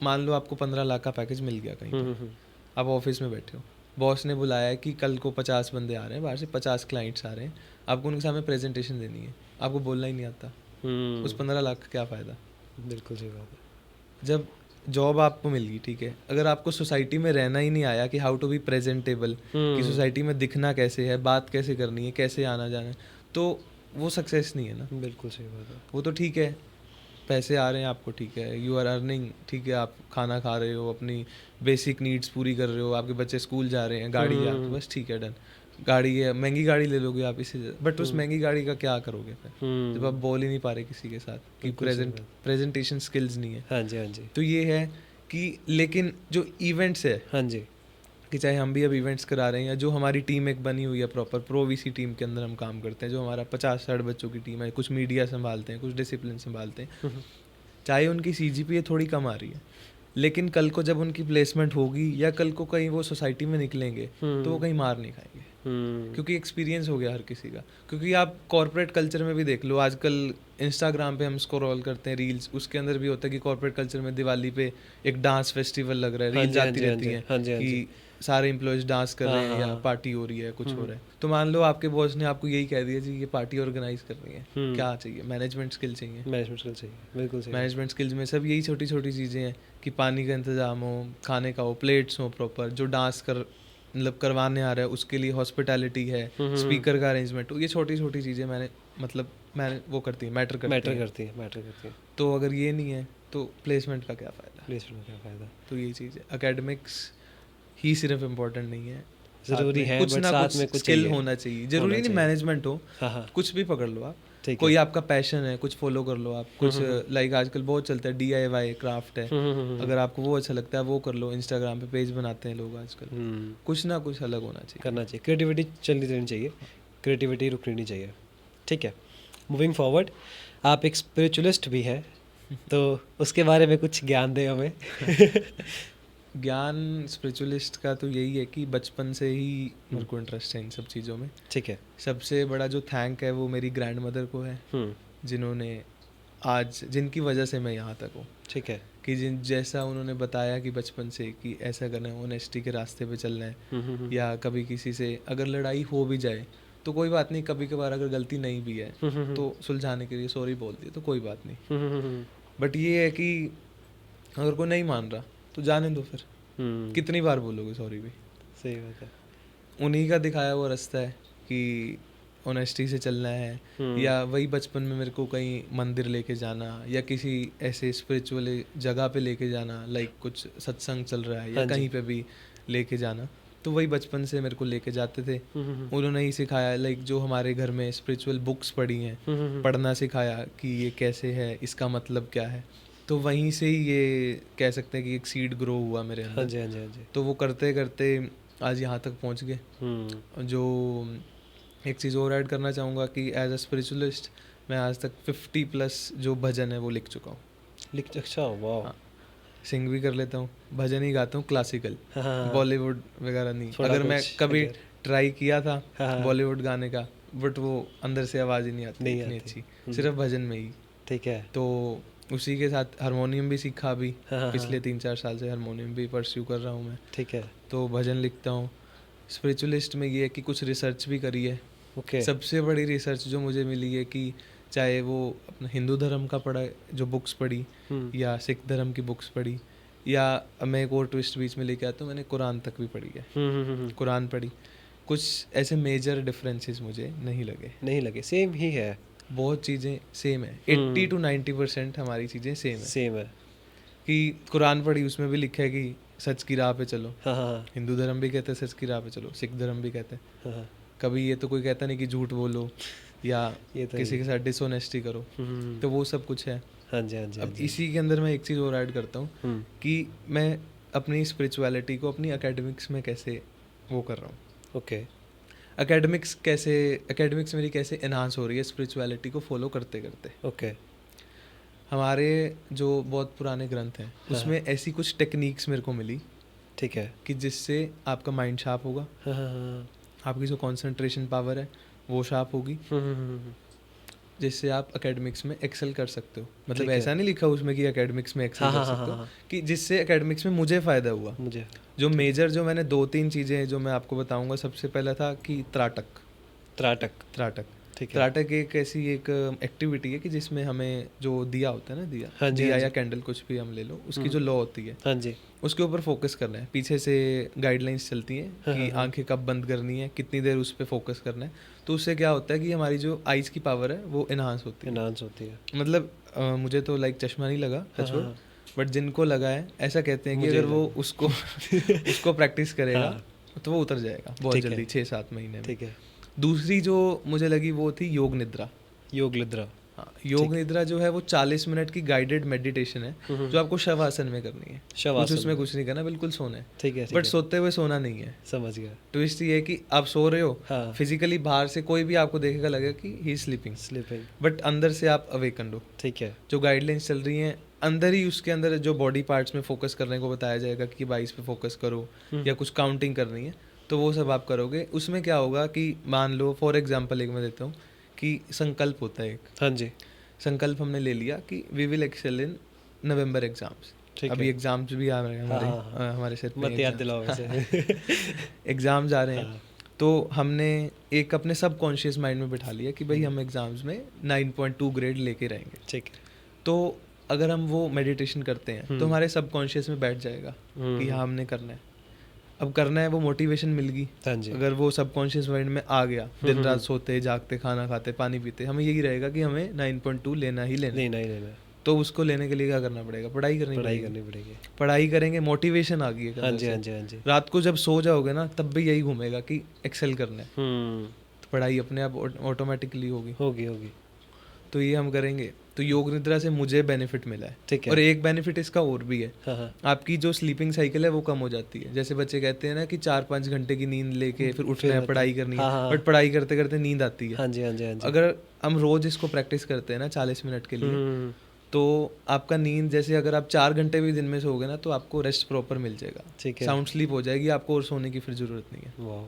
मान लो आपको 15 लाख का पैकेज मिल गया कहीं पे, आप ऑफिस में बैठे हो, बॉस ने बुलाया है कि कल को 50 बंदे आ रहे हैं बाहर से, 50 क्लाइंट्स आ रहे हैं, आपको उनके सामने प्रेजेंटेशन देनी है, आपको बोलना ही नहीं आता, उस 15 लाख का क्या फ़ायदा? बिल्कुल सही बात है। जब जॉब आपको मिल गई, ठीक है, अगर आपको सोसाइटी में रहना ही नहीं आया कि हाउ टू बी प्रेजेंटेबल, कि सोसाइटी में दिखना कैसे है, बात कैसे करनी है, कैसे आना जाना है, तो वो सक्सेस नहीं है ना। बिल्कुल सही बात है। वो तो ठीक है, पैसे आ रहे हैं आपको, ठीक है, यू आर अर्निंग, ठीक है, आप खाना खा रहे हो, अपनी बेसिक नीड्स पूरी कर रहे हो, आपके बच्चे स्कूल जा रहे हैं, गाड़ी है आपके पास, ठीक है, डन। गाड़ी है, महंगी गाड़ी ले लोगे आप इससे, बट उस महंगी गाड़ी का क्या करोगे फिर जब आप बोल ही नहीं पा रहे किसी के साथ कि प्रेजेंटेशन स्किल्स नहीं है। हाँ जी, हाँ जी। तो ये है कि, लेकिन जो इवेंट्स है, हाँ जी। कि चाहे हम भी अब इवेंट्स करा रहे हैं, या जो हमारी टीम एक बनी हुई है प्रॉपर प्रो वीसी टीम के अंदर हम काम करते हैं, जो हमारा 50-60 बच्चों की टीम है, कुछ मीडिया संभालते हैं, कुछ डिसिप्लिन संभालते हैं, चाहे उनकी सीजीपीए थोड़ी कम आ रही है, लेकिन कल को जब उनकी प्लेसमेंट होगी या कल को कहीं वो सोसाइटी में निकलेंगे तो वो कहीं मार नहीं खाएंगे, क्योंकि एक्सपीरियंस हो गया हर किसी का। क्योंकि आप कॉर्पोरेट कल्चर में भी देख लो, आजकल इंस्टाग्राम पे हम स्क्रॉल करते हैं रील्स, उसके अंदर भी होता है कि कॉर्पोरेट कल्चर में दिवाली पे एक डांस फेस्टिवल लग रहा है, रील्स आती रहती हैं कि सारे एम्प्लॉयज डांस कर रहे हैं या पार्टी हो रही है, कुछ हो रहा है। तो मान लो आपके बॉस ने आपको यही कह दिया जी ये पार्टी ऑर्गेनाइज कर रही है, क्या चाहिए? मैनेजमेंट स्किल चाहिए। मैनेजमेंट स्किल चाहिए, बिल्कुल सही। मैनेजमेंट स्किल्स में सब यही छोटी छोटी चीज़ें हैं कि पानी का इंतजाम हो, खाने का हो, प्लेट्स हो प्रॉपर, जो डांस कर मतलब करवाने आ रहा है उसके लिए हॉस्पिटैलिटी है, स्पीकर का अरेंजमेंट हो, ये छोटी छोटी चीज़ें मैंने वो करती है, मैटर करती है। तो अगर ये नहीं है तो प्लेसमेंट का क्या फ़ायदा? तो ये चीज़ है, एकेडमिक्स ही सिर्फ इम्पोर्टेंट नहीं है, जरूरी है, कुछ बट ना साथ कुछ में कुछ स्किल चाहिए। होना चाहिए। जरूरी नहीं मैनेजमेंट हो, कुछ भी पकड़ लो आप, कोई आपका पैशन है कुछ फॉलो कर लो आप, कुछ लाइक आजकल बहुत चलता है DIY क्राफ्ट है, अगर आपको वो अच्छा लगता है वो कर लो। इंस्टाग्राम पे पेज बनाते हैं लोग आजकल, कुछ ना कुछ अलग होना चाहिए, करना चाहिए, क्रिएटिविटी चलती रहनी चाहिए, क्रिएटिविटी रुकनी नहीं चाहिए। ठीक है, मूविंग फॉरवर्ड, आप एक स्पिरिचुअलिस्ट भी हैं, तो उसके बारे में कुछ ज्ञान दें हमें। ज्ञान स्पिरिचुअलिस्ट का तो यही है कि बचपन से ही मेरे को इंटरेस्ट है इन सब चीज़ों में। ठीक है। सबसे बड़ा जो थैंक है वो मेरी ग्रैंड मदर को है, जिन्होंने आज, जिनकी वजह से मैं यहाँ तक हूँ। ठीक है। कि जैसा उन्होंने बताया कि बचपन से कि ऐसा करना है, ऑनेस्टी के रास्ते पे चलना है, या कभी किसी से अगर लड़ाई हो भी जाए तो कोई बात नहीं, कभी कभार अगर गलती नहीं भी है तो सुलझाने के लिए सॉरी बोल दिए तो कोई बात नहीं। बट ये है कि अगर कोई नहीं मान रहा तो जाने दो फिर, कितनी बार बोलोगे सॉरी भी। सही बात है। उन्हीं का दिखाया हुआ रास्ता है कि ऑनेस्टी से चलना है, या वही बचपन में मेरे को कहीं मंदिर लेके जाना या किसी ऐसे स्पिरिचुअल जगह पे लेके जाना, लाइक कुछ सत्संग चल रहा है या कहीं पे भी लेके जाना, तो वही बचपन से मेरे को लेके जाते थे। उन्होंने ही सिखाया, लाइक जो हमारे घर में स्पिरिचुअल बुक्स पढ़ी हैं, पढ़ना सिखाया कि ये कैसे है, इसका मतलब क्या है। तो वहीं से ही ये कह सकते हैं कि एक सीड ग्रो हुआ मेरे अंदर। हाँ जी, हाँ जी, हाँ जी। तो वो करते करते आज यहाँ तक पहुँच गए। जो एक चीज़ और ऐड करना चाहूँगा कि एज अ स्पिरिचुअलिस्ट मैं आज तक 50+ जो भजन है वो लिख चुका हूँ। अच्छा, वाह। हाँ, सिंग भी कर लेता हूँ, भजन ही गाता हूँ, क्लासिकल, हाँ, बॉलीवुड वगैरह नहीं। थोड़ा अगर मैं कुछ कभी अगर ट्राई किया था हाँ, बॉलीवुड गाने का, बट वो अंदर से आवाज़ ही नहीं आती नहीं इतनी आती। अच्छी, सिर्फ भजन में ही। ठीक है। तो उसी के साथ हारमोनियम भी सीखा अभी, हाँ, पिछले 3-4 साल से हारमोनियम भी परस्यू कर रहा हूँ मैं। ठीक है। तो भजन लिखता हूँ। स्पिरिचुअलिस्ट में ये है कि कुछ रिसर्च भी करी है। ओके। सबसे बड़ी रिसर्च जो मुझे मिली है कि चाहे वो अपना हिंदू धर्म का पढ़ा, जो बुक्स पढ़ी, या सिख धर्म की बुक्स पढ़ी, या मैं एक और ट्विस्ट बीच में लेके आता हूँ, मैंने कुरान तक भी पढ़ी है, कुरान पढ़ी। कुछ ऐसे मेजर डिफरेंसेस मुझे नहीं लगे, सेम ही है। बहुत चीज़ें सेम है। 80 to 90% हमारी चीज़ें सेम है। है। कि कुरान पढ़ी, उसमें भी लिखा है कि सच की राह पे चलो। हाँ। हिंदू धर्म भी कहते हैं सच की राह पे चलो, सिख धर्म भी कहते हैं। हाँ, कभी ये तो कोई कहता नहीं कि झूठ बोलो या ये तो किसी के साथ डिसऑनेस्टी करो, तो वो सब कुछ है। हाँ जी, हाँ जी। अब इसी के अंदर मैं एक चीज़ और ऐड करता हूँ कि मैं अपनी स्पिरिचुअलिटी को अपनी एकेडमिक्स में कैसे वो कर रहा हूँ। ओके। एकेडमिक्स मेरी कैसे एनहांस हो रही है स्पिरिचुअलिटी को फॉलो करते करते। ओके। हमारे जो बहुत पुराने ग्रंथ हैं उसमें ऐसी कुछ टेक्निक्स मेरे को मिली, ठीक है। कि जिससे आपका माइंड शार्प होगा, हाँ। आपकी जो कंसंट्रेशन पावर है वो शार्प होगी, जिससे आप एकेडमिक्स में एक्सेल कर सकते हो। मतलब ठीक है। ऐसा नहीं लिखा उसमें कि एकेडमिक्स में एक्सेल कर सकते हो, हाँ। कि जिससे एकेडमिक्स में मुझे फ़ायदा हुआ। मुझे जो मेजर, जो मैंने 2-3 चीज़ें जो मैं आपको बताऊंगा, सबसे पहला था कि त्राटक। त्राटक। ठीक है। त्राटक एक ऐसी एक एक्टिविटी है कि जिसमें हमें जो दिया होता है ना, दिया हाँ जी, दिया हाँ या जी। कैंडल कुछ भी हम ले लो, उसकी जो लॉ होती है हाँ जी। उसके ऊपर फोकस करना है। पीछे से गाइडलाइंस चलती हैं कि आंखें कब बंद करनी है, कितनी देर उस पर फोकस करना है। तो उससे क्या होता है कि हमारी जो आइज़ की पावर है वो इन्हांस होती है। मतलब मुझे तो लाइक चश्मा नहीं लगा, टचवुड, बट जिनको लगा है ऐसा कहते हैं कि अगर वो उसको उसको प्रैक्टिस करेगा तो वो उतर जाएगा बहुत जल्दी, 6-7 महीने में। ठीक है। दूसरी जो मुझे लगी वो थी योग निद्रा। हाँ, योग निद्रा जो है वो 40 मिनट की गाइडेड मेडिटेशन है, जो आपको शवासन में करनी है। कुछ उसमें कुछ नहीं करना, बिल्कुल सोना है। ठीक है। बट सोते हुए सोना नहीं है। समझ गया। ट्विस्ट ये है कि आप सो रहे हो, हाँ। फिजिकली बाहर से कोई भी आपको देखेगा, लगेगा कि ही स्लीपिंग, बट अंदर से आप अवेकन हो। ठीक है। जो गाइडलाइंस चल रही हैं अंदर ही, उसके अंदर जो बॉडी पार्ट्स में फोकस करने को बताया जाएगा कि 22 पे फोकस करो, या कुछ काउंटिंग करनी है, तो वो सब आप करोगे। उसमें क्या होगा कि मान लो फॉर एग्जांपल एक मैं देता हूँ कि संकल्प होता है एक। हाँ जी। संकल्प हमने ले लिया कि we will excel in November exams. अभी एग्जाम्स भी आ रहे हैं हमारे सर पे, मत याद दिलाओ वैसे। एग्जाम्स आ रहे हैं। तो हमने एक अपने सब कॉन्शियस माइंड में बिठा लिया कि भाई हम एग्जाम्स में 9.2 ग्रेड लेके रहेंगे। ठीक है। तो अगर हम वो मेडिटेशन करते हैं तो हमारे सब कॉन्शियस में बैठ जाएगा कि हाँ हमने करना है, अब करना है। वो मोटिवेशन मिल गई। हाँ जी। अगर वो सबकॉन्शियस माइंड में आ गया, दिन रात सोते जागते खाना खाते पानी पीते हमें यही रहेगा कि हमें 9.2 लेना ही लेना। तो उसको लेने के लिए क्या करना पड़ेगा? पढ़ाई करनी पड़ेगी। पढ़ाई करेंगे, मोटिवेशन आ गई है। हाँ जी। रात को जब सो जाओगे ना तब भी यही घूमेगा कि एक्सेल करना है। तो पढ़ाई अपने आप ऑटोमेटिकली होगी। तो ये हम करेंगे। तो योग निद्रा से मुझे बेनिफिट मिला है। ठीक है। और एक बेनिफिट इसका और भी है। हाँ। आपकी जो स्लीपिंग साइकिल है वो कम हो जाती है। जैसे बच्चे कहते हैं ना कि 4-5 घंटे की नींद लेके फिर उठना है, पढ़ाई करनी है, बट पढ़ाई करते करते नींद आती है। हाँ जी। अगर हम रोज इसको प्रैक्टिस करते हैं ना 40 मिनट के लिए, तो आपका नींद, जैसे अगर आप 4 घंटे भी दिन में सोओगे ना तो आपको रेस्ट प्रॉपर मिल जाएगा। ठीक है। साउंड स्लीप हो जाएगी, आपको और सोने की फिर जरूरत नहीं है। वाह,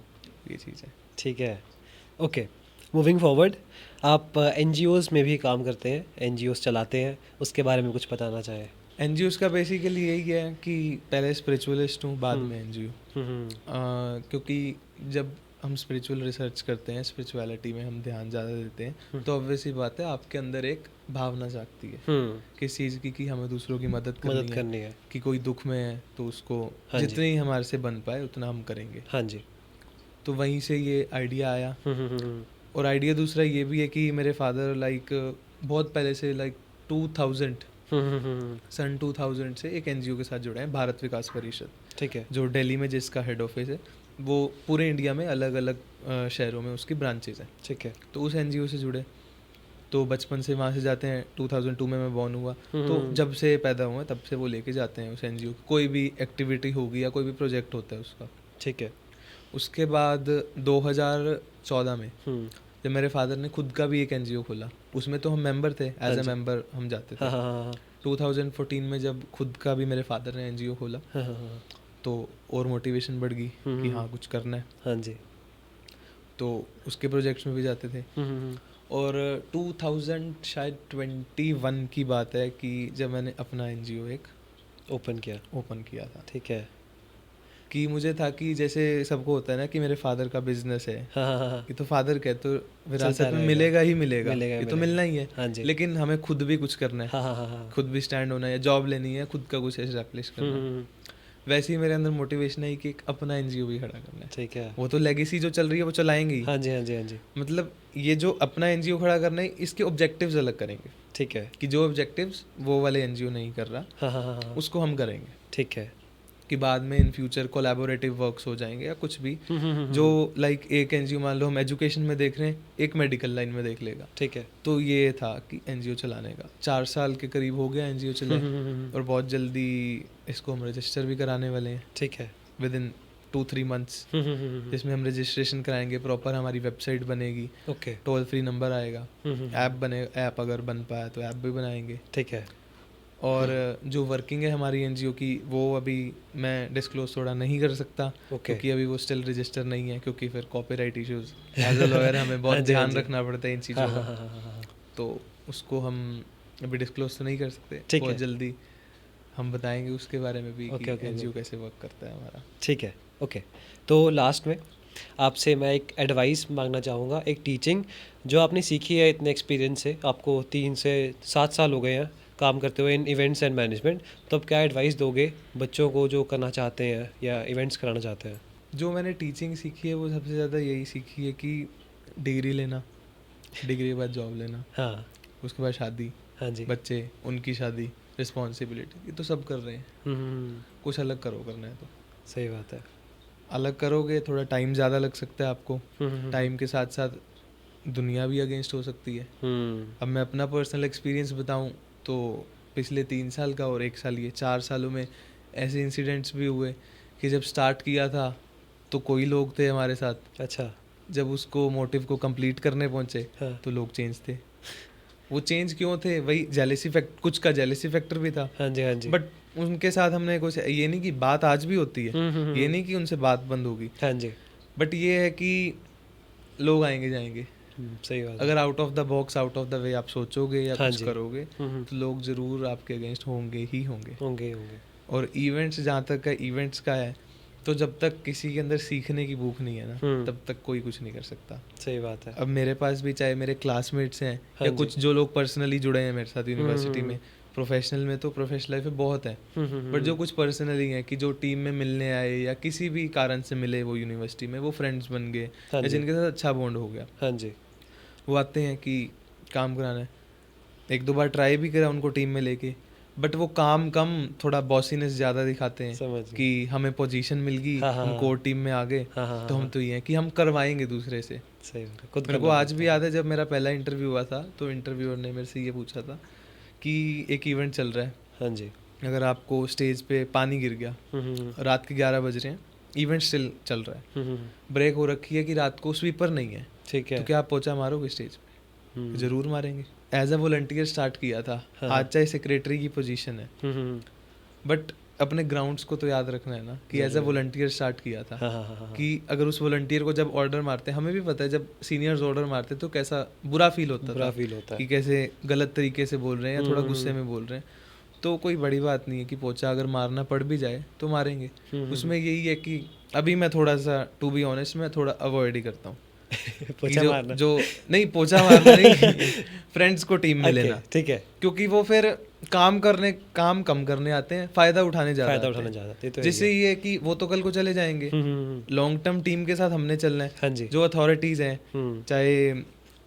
ये चीज़ है। ठीक है। ओके, मूविंग फॉरवर्ड, आप NGOs में भी काम करते हैं, NGOs चलाते हैं, उसके बारे में कुछ बताना चाहें? NGOs का बेसिकली यही है कि पहले स्पिरिचुअलिस्ट हूँ, बाद में NGO। क्योंकि जब हम स्पिरिचुअल रिसर्च करते हैं, स्पिरिचुअलिटी में हम ध्यान ज़्यादा देते हैं, तो ऑब्वियस ही बात है आपके अंदर एक भावना जागती है किस चीज़ की, कि हमें दूसरों की मदद मदद है, करनी है। कि कोई दुख में है तो उसको हाँ जी। जितनी हमारे से बन पाए उतना हम करेंगे। हाँ जी। तो वहीं से ये आइडिया आया। और आइडिया दूसरा ये भी है कि मेरे फादर लाइक बहुत पहले से लाइक 2000 सन 2000 से एक एनजीओ के साथ जुड़े हैं, भारत विकास परिषद, ठीक है। जो दिल्ली में जिसका हेड ऑफिस है, वो पूरे इंडिया में अलग अलग शहरों में उसकी ब्रांचेज हैं। ठीक है। तो उस एनजीओ से जुड़े, तो बचपन से वहाँ से जाते हैं। 2002 में मैं बॉर्न हुआ, तो जब से पैदा हुआ तब से वो लेके जाते हैं उस एनजीओ, कोई भी एक्टिविटी होगी या कोई भी प्रोजेक्ट होता है उसका। ठीक है। उसके बाद 2014 में जब मेरे फादर ने खुद का भी एक एनजीओ खोला, उसमें तो हम मेंबर थे, एज ए मेंबर हम जाते थे। 2014 में जब खुद का भी मेरे फादर ने एनजीओ खोला, तो और मोटिवेशन बढ़ गई कि हाँ कुछ करना है। हाँ जी। तो उसके प्रोजेक्ट्स में भी जाते थे। और 2021 की बात है कि जब मैंने अपना एनजीओ एक ओपन किया था, ठीक है। कि मुझे था कि जैसे सबको होता है ना कि मेरे फादर का बिजनेस है, कि तो फादर कह तो विरासत में मिलेगा ही मिलेगा, ये तो मिलना ही है। हाँ जी। लेकिन हमें खुद भी कुछ करना है, खुद भी स्टैंड होना है, जॉब लेनी है, खुद का कुछ एस्टैब्लिश करना है। वैसे ही मेरे अंदर मोटिवेशन है कि एक अपना एनजीओ भी खड़ा करना है। ठीक है। वो तो लेगेसी जो चल रही है वो चलाएंगे ही। हाँ जी, हाँ जी, हाँ जी। मतलब ये जो अपना एनजीओ खड़ा करना है, इसके ऑब्जेक्टिव्स अलग करेंगे। ठीक है। कि जो ऑब्जेक्टिव्स वो वाले एनजीओ नहीं कर रहा, हाँ। उसको हम करेंगे। ठीक है। कि बाद में इन फ्यूचर कोलैबोरेटिव वर्क्स हो जाएंगे या कुछ भी, जो लाइक एक एनजीओ मान लो हम एजुकेशन में देख रहे हैं, एक मेडिकल लाइन में देख लेगा। ठीक है। तो ये था कि एनजीओ चलाने का 4 साल के करीब हो गया एनजीओ चले, और बहुत जल्दी इसको हम रजिस्टर भी कराने वाले हैं। ठीक है। विद इन 2-3 मंथ्स, जिसमें हम रजिस्ट्रेशन कराएंगे, प्रॉपर हमारी वेबसाइट बनेगी, ओके। टोल फ्री नंबर आएगा, ऐप अगर बन पाया तो ऐप भी बनाएंगे। ठीक है। और जो वर्किंग है हमारी एनजीओ की, वो अभी मैं डिस्क्लोज थोड़ा नहीं कर सकता, क्योंकि अभी वो स्टिल रजिस्टर नहीं है, क्योंकि फिर copyright issues as a lawyer हमें बहुत ध्यान रखना पड़ता है इन चीज़ों का। तो उसको हम अभी डिस्क्लोज तो नहीं कर सकते, बहुत जल्दी हम बताएंगे उसके बारे में भी कि एनजीओ कैसे वर्क करता है हमारा। ठीक है। ओके। तो लास्ट में आपसे मैं एक एडवाइस मांगना चाहूँगा, एक टीचिंग जो आपने सीखी है इतने एक्सपीरियंस से, आपको 3 से 7 साल हो गए हैं काम करते हुए इन इवेंट्स एंड मैनेजमेंट, तो आप क्या एडवाइस दोगे बच्चों को जो करना चाहते हैं या इवेंट्स कराना चाहते हैं? जो मैंने टीचिंग सीखी है वो सबसे ज़्यादा यही सीखी है कि डिग्री लेना, डिग्री के बाद जॉब लेना, हाँ, उसके बाद शादी, हाँ जी, बच्चे, उनकी शादी, रिस्पॉन्सिबिलिटी, ये तो सब कर रहे हैं। कुछ अलग करो करना है तो सही बात है। अलग करोगे, थोड़ा टाइम ज़्यादा लग सकता है आपको, टाइम के साथ साथ दुनिया भी अगेंस्ट हो सकती है। अब मैं अपना पर्सनल एक्सपीरियंस बताऊं तो पिछले 3 साल का और 1 साल, ये 4 सालों में ऐसे इंसिडेंट्स भी हुए कि जब स्टार्ट किया था तो कोई लोग थे हमारे साथ, अच्छा। जब उसको मोटिव को कंप्लीट करने पहुंचे हाँ। तो लोग चेंज थे। वो चेंज क्यों थे? वही जेलेसी फैक्ट, कुछ का जेलेसी फैक्टर भी था। हाँ जी, हाँ जी। बट उनके साथ हमने कुछ, ये नहीं कि बात आज भी होती है, ये नहीं कि उनसे बात बंद होगी, हाँ जी। बट ये है कि लोग आएंगे जाएंगे। सही बात है। अगर out of the box, out of the way आप सोचोगे या हाँ कुछ जी। करोगे तो लोग ज़रूर आपके अगेंस्ट होंगे ही होंगे। होंगे। और इवेंट्स, जहाँ तक का इवेंट्स का है, तो जब तक किसी के अंदर सीखने की भूख नहीं है ना, तब तक कोई कुछ नहीं कर सकता। सही बात है। अब मेरे पास भी चाहे मेरे क्लासमेट्स हैं हाँ या जी। कुछ जो लोग पर्सनली जुड़े हैं मेरे साथ यूनिवर्सिटी में, प्रोफेशनल में तो प्रोफेशनल लाइफ में बहुत है, बट जो कुछ पर्सनली हैं कि जो टीम में मिलने आए या किसी भी कारण से मिले वो यूनिवर्सिटी में, वो फ्रेंड्स बन गए हाँ या जी। जिनके साथ अच्छा बॉन्ड हो गया, हाँ जी। वो आते हैं कि काम कराना है। 1-2 बार ट्राई भी करा उनको टीम में लेके, बट वो काम कम, थोड़ा बॉसीनेस ज़्यादा दिखाते हैं समझ गए। कि हमें पोजीशन मिल गई, हाँ, हाँ, हम हाँ। कोर टीम में आ गए, हाँ, तो हम तो ये हैं कि हम करवाएंगे दूसरे से। सही बात है। खुद मेरे को करना आज भी पड़ता याद है जब मेरा पहला इंटरव्यू हुआ था, तो इंटरव्यूअर ने मेरे से ये पूछा था कि एक इवेंट चल रहा है, है। हाँ जी। अगर आपको स्टेज पे पानी गिर गया, रात के 11 बज रहे हैं, इवेंट स्टिल चल रहा है, ब्रेक हो रखी है कि रात को स्वीपर नहीं है, ठीक है। तो क्या आप पोछा मारोगे स्टेज पे? जरूर मारेंगे। एज अ वॉलंटियर स्टार्ट किया था, आज चाहे सेक्रेटरी की पोजीशन है, बट अपने ग्राउंड्स को तो याद रखना है ना कि एज अ वॉलंटियर स्टार्ट किया था। कि अगर उस वॉलंटियर को जब ऑर्डर मारते हैं, हमें भी पता है जब सीनियर्स ऑर्डर मारते तो कैसा बुरा फील होता था है। कि कैसे गलत तरीके से बोल रहे हैं या थोड़ा गुस्से में बोल रहे हैं, तो कोई बड़ी बात नहीं है कि पोचा अगर मारना पड़ भी जाए तो मारेंगे। उसमें यही है कि अभी मैं थोड़ा सा, टू बी ऑनेस्ट, मैं थोड़ा अवॉइड ही करता हूँ कि पोछा जो मारना। जो नहीं, पोछा मारना नहीं, फ्रेंड्स को टीम में ओके, लेना, ठीक है। क्योंकि वो फिर काम कम करने आते हैं, फायदा उठाने ज्यादा फायदा आते उठाना हैं। चाहता है, ये तो है ही जिससे है। ये है कि वो तो कल को चले जाएंगे, लॉन्ग टर्म टीम के साथ हमने चलना है। हाँ जी। जो अथॉरिटीज हैं, हम्म, चाहे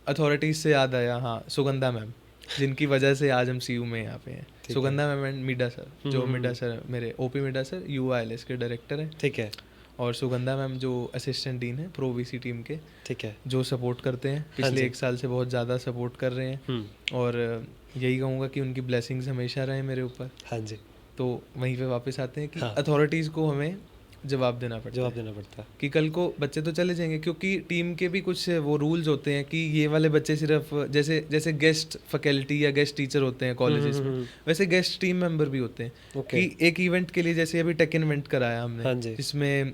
अथॉरिटीज से याद आया, हाँ, सुगंधा मैम, जिनकी वजह से आज हम सीयू में यहाँ पे हैं। ठीक सुगंधा मैम एंड मिडा सर, जो हम्म, मिडा सर मेरे ओपी मिडा सर UILS के डायरेक्टर हैं, ठीक है, और सुगंधा मैम जो असिस्टेंट डीन है प्रो वीसी टीम के, ठीक है। जो सपोर्ट करते हैं, हाँ पिछले जी। 1 साल से बहुत ज़्यादा सपोर्ट कर रहे हैं। और यही कहूँगा कि उनकी ब्लेसिंग्स हमेशा रहे मेरे ऊपर। हाँ जी, तो वहीं पे वापस आते हैं कि हाँ। अथॉरिटीज़ को हमें जवाब देना पड़ता जवाब है देना पड़ता है। कि कल को बच्चे तो चले जाएंगे, क्योंकि टीम के भी कुछ वो रूल्स होते हैं कि ये वाले बच्चे सिर्फ जैसे जैसे गेस्ट फैकल्टी या गेस्ट टीचर होते हैं कॉलेजेस में, वैसे गेस्ट टीम मेंबर भी होते हैं। ओके। कि एक इवेंट के लिए, जैसे अभी टेक इवेंट कराया हाँ हमने, जी। जिसमें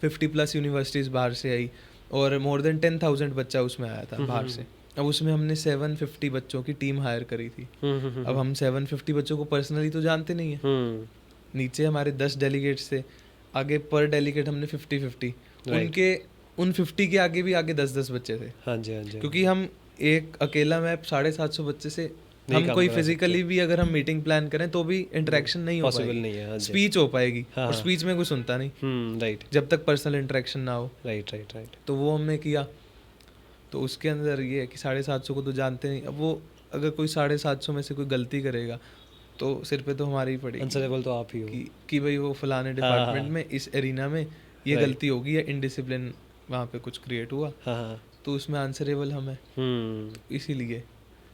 50+ यूनिवर्सिटीज़ बाहर से आई और मोर देन 10,000 बच्चा उसमें आया था बाहर से। अब उसमें हमने 750 बच्चों की टीम हायर करी थी। अब हम 750 बच्चों को पर्सनली तो जानते नहीं है, नीचे हमारे 10 डेलीगेट्स थे, आगे पर डेलीगेट हमने 50-50, उनके उन 50 के आगे भी आगे 10-10 बच्चे थे। हाँ जी, हाँ जी। क्योंकि हम एक अकेला मैप 750 बच्चे से नहीं हम काम कोई करा फिजिकली भी अगर हम मीटिंग प्लान करें तो भी इंटरेक्शन नहीं हो पॉसिबल पाएगी, नहीं है। हाँ जी। स्पीच हो पाएगी, हाँ, और हाँ। स्पीच में कोई सुनता नहीं राइट, जब तक पर्सनल इंटरेक्शन ना हो। Right, right, right. तो वो हमने किया। तो उसके अंदर ये है कि 750 को तो जानते नहीं। अब वो अगर कोई 750 में से कोई गलती करेगा तो सिर पे तो हमारी ही पड़ेगी आंसरेबल तो आप ही हो। कि भाई वो फलाने हाँ, डिपार्टमेंट हाँ। में इस एरिना में ये Right. गलती होगी या इनडिसिप्लिन वहाँ पे कुछ क्रिएट हुआ, हाँ, हाँ। तो उसमें आंसरेबल हम है। इसीलिए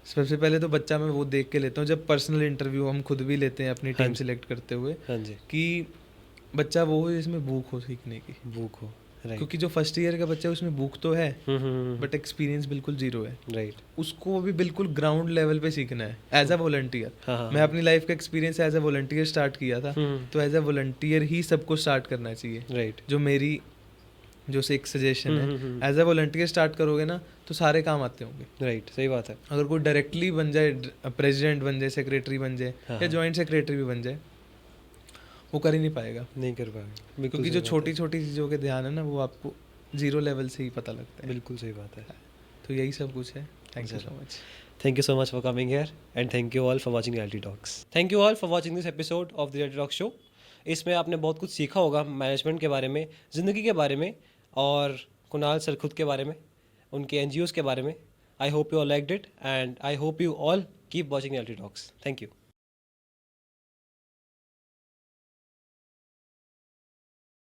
सबसे पहले तो बच्चा मैं वो देख के लेता हूँ, जब पर्सनल इंटरव्यू हम खुद भी लेते हैं अपनी हाँ टीम जी। सिलेक्ट करते हुए, हाँ जी। कि बच्चा वो हो जिसमें भूख हो सीखने की। भूख हो। राइट। क्योंकि जो फर्स्ट ईयर का बच्चा है उसमें भूख तो है, बट एक्सपीरियंस बिल्कुल जीरो है। राइट। उसको भी बिल्कुल ग्राउंड लेवल पे सीखना है एज अ वॉलंटियर। हाँ, हाँ। मैं अपनी लाइफ का experience as a volunteer start किया था, तो एज अ वॉलंटियर ही सबको स्टार्ट करना चाहिए। राइट। जो मेरी जो एक सजेशन है, एज अ वॉलंटियर स्टार्ट करोगे ना तो सारे काम आते होंगे। राइट, सही बात है। अगर कोई डायरेक्टली बन जाए, प्रेसिडेंट बन जाए, सेक्रेटरी बन जाए हाँ, या हाँ। जॉइंट सेक्रेटरी भी बन जाए, वो कर ही नहीं पाएगा। नहीं कर पाएगा। बिल्कुल क्योंकि सही जो बात छोटी है। छोटी चीज़ों के ध्यान है ना, वो आपको जीरो लेवल से ही पता लगता है। बिल्कुल सही बात है। तो यही सब कुछ है। Thank you so much. Thank you so much for coming here and thank you all for watching Reality Talks. Thank you all for watching this episode of the Reality Talk Show. इसमें आपने बहुत कुछ सीखा होगा management के बारे में, ज़िंदगी के बारे में और कुणाल सर खुद के बारे में, उनके NGOs के बारे में. I hope you all liked it and I hope you all keep watching Reality Talks. Thank you.